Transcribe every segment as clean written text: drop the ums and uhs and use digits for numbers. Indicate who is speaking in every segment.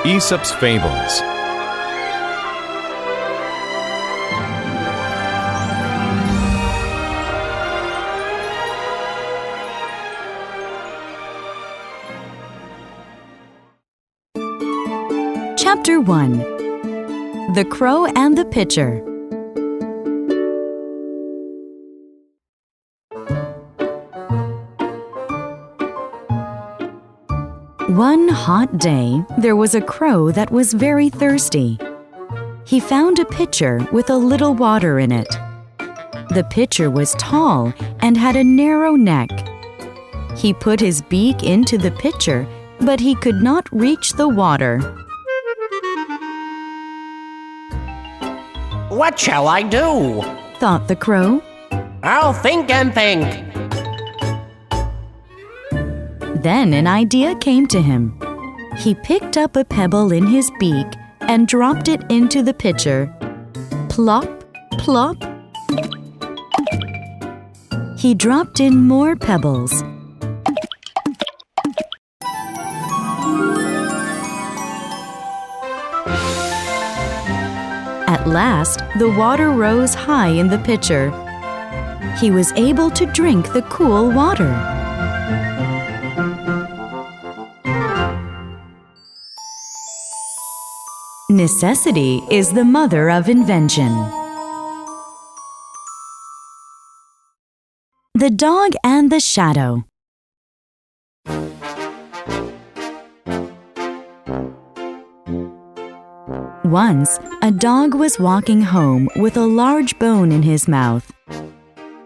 Speaker 1: Aesop's Fables.
Speaker 2: Chapter 1. The Crow and the Pitcher. One hot day, there was a crow that was very thirsty. He found a pitcher with a little water in it. The pitcher was tall and had a narrow neck. He put his beak into the pitcher, but he could not reach the water.
Speaker 3: What shall I do?
Speaker 2: Thought the crow.
Speaker 3: I'll think and think.
Speaker 2: Then an idea came to him. He picked up a pebble in his beak and dropped it into the pitcher. Plop, plop. He dropped in more pebbles. At last, the water rose high in the pitcher. He was able to drink the cool water. Necessity is the mother of invention. The Dog and the Shadow. Once, a dog was walking home with a large bone in his mouth.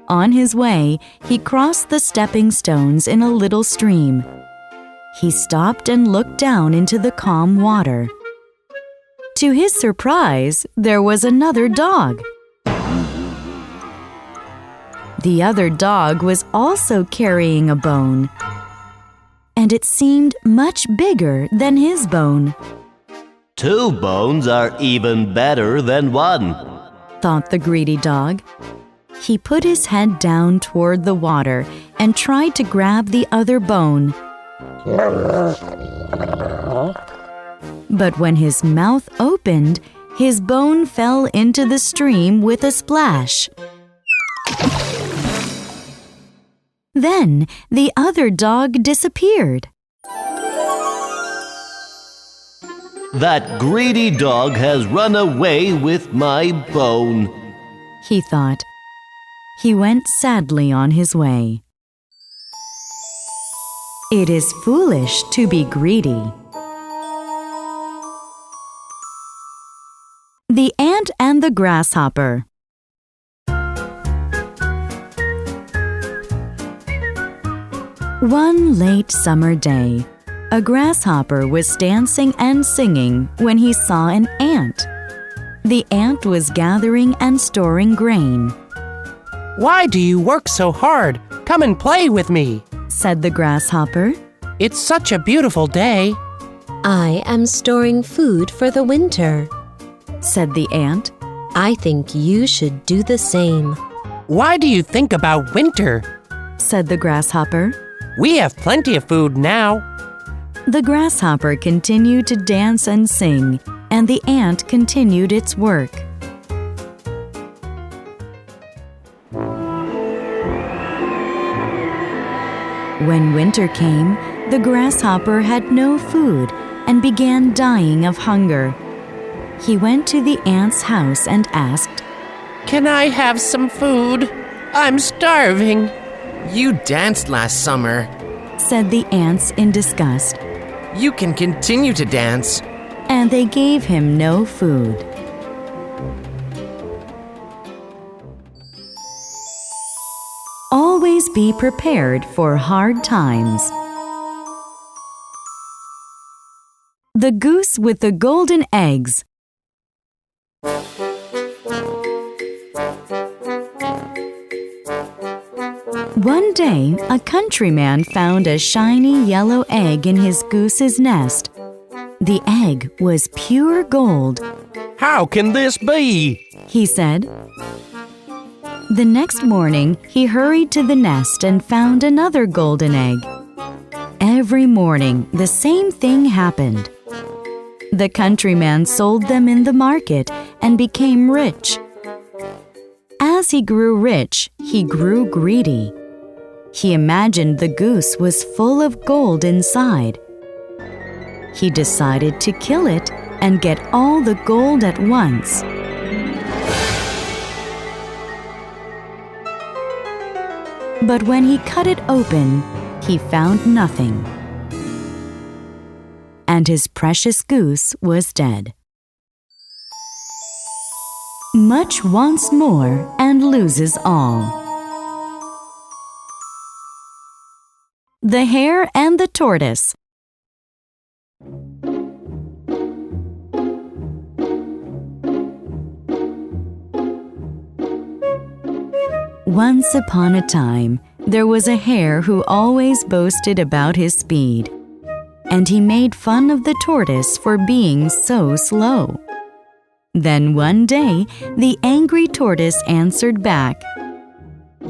Speaker 2: On his way, he crossed the stepping stones in a little stream. He stopped and looked down into the calm water. To his surprise, there was another dog. The other dog was also carrying a bone, and it seemed much bigger than his bone.
Speaker 4: Two bones are even better than one,
Speaker 2: thought the greedy dog. He put his head down toward the water and tried to grab the other bone. But when his mouth opened, his bone fell into the stream with a splash. Then the other dog disappeared.
Speaker 4: That greedy dog has run away with my bone,
Speaker 2: he thought. He went sadly on his way. It is foolish to be greedy. The Ant and the Grasshopper. One late summer day, a grasshopper was dancing and singing when he saw an ant. The ant was gathering and storing grain.
Speaker 3: Why do you work so hard? Come and play with me,
Speaker 2: said the grasshopper.
Speaker 3: It's such a beautiful day.
Speaker 5: I am storing food for the winter,
Speaker 2: said the ant.
Speaker 5: I think you should do the same.
Speaker 3: Why do you think about winter?
Speaker 2: said the grasshopper.
Speaker 3: We have plenty of food now.
Speaker 2: The grasshopper continued to dance and sing, and the ant continued its work. When winter came, the grasshopper had no food and began dying of hunger. He went to the ant's house and asked,
Speaker 3: Can I have some food? I'm starving.
Speaker 6: You danced last summer,
Speaker 2: said the ants in disgust.
Speaker 6: You can continue to dance.
Speaker 2: And they gave him no food. Always be prepared for hard times. The Goose with the Golden Eggs. One day, a countryman found a shiny yellow egg in his goose's nest. The egg was pure gold.
Speaker 3: How can this be?
Speaker 2: He said. The next morning, he hurried to the nest and found another golden egg. Every morning, the same thing happened. The countryman sold them in the market and became rich. As he grew rich, he grew greedy. He imagined the goose was full of gold inside. He decided to kill it and get all the gold at once. But when he cut it open, he found nothing. And his precious goose was dead. Much wants more and loses all. The Hare and the Tortoise. Once upon a time, there was a hare who always boasted about his speed, and he made fun of the tortoise for being so slow. Then one day, the angry tortoise answered back.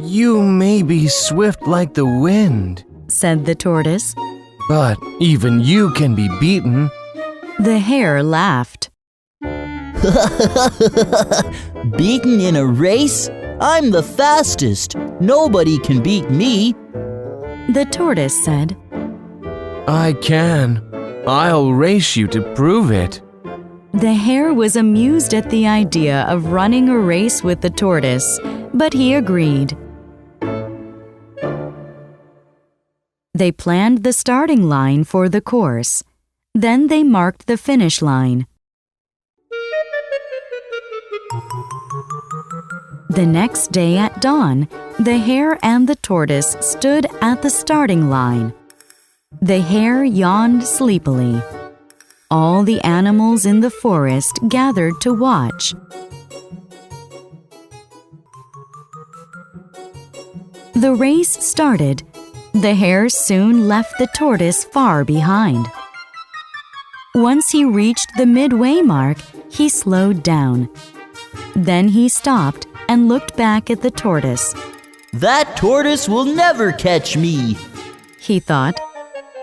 Speaker 6: You may be swift like the wind,
Speaker 2: Said the tortoise.
Speaker 6: but even you can be beaten.
Speaker 2: The hare laughed.
Speaker 1: Beaten in a race? I'm the fastest. Nobody can beat me.
Speaker 2: The tortoise said.
Speaker 6: I can. I'll race you to prove it.
Speaker 2: The hare was amused at the idea of running a race with the tortoise, but he agreed. They planned the starting line for the course. Then they marked the finish line. The next day at dawn, the hare and the tortoise stood at the starting line. The hare yawned sleepily. All the animals in the forest gathered to watch. The race started. The hare soon left the tortoise far behind. Once he reached the midway mark, he slowed down. Then he stopped and looked back at the tortoise.
Speaker 1: That tortoise will never catch me.
Speaker 2: He thought.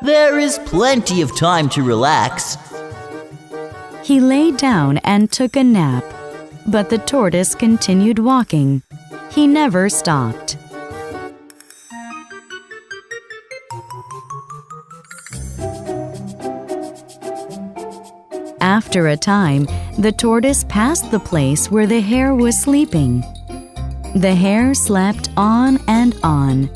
Speaker 1: There is plenty of time to relax.
Speaker 2: He lay down and took a nap, but the tortoise continued walking. He never stopped. After a time, the tortoise passed the place where the hare was sleeping. The hare slept on and on.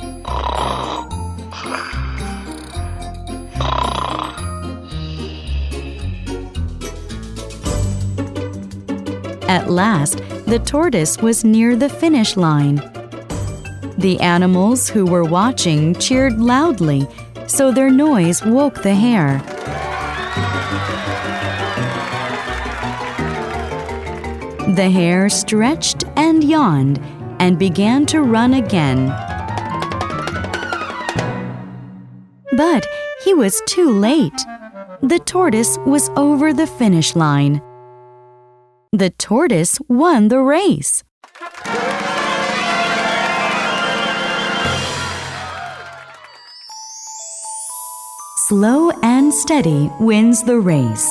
Speaker 2: At last, the tortoise was near the finish line. The animals who were watching cheered loudly, so their noise woke the hare. The hare stretched and yawned and began to run again. But he was too late. The tortoise was over the finish line. The tortoise won the race. Slow and steady wins the race.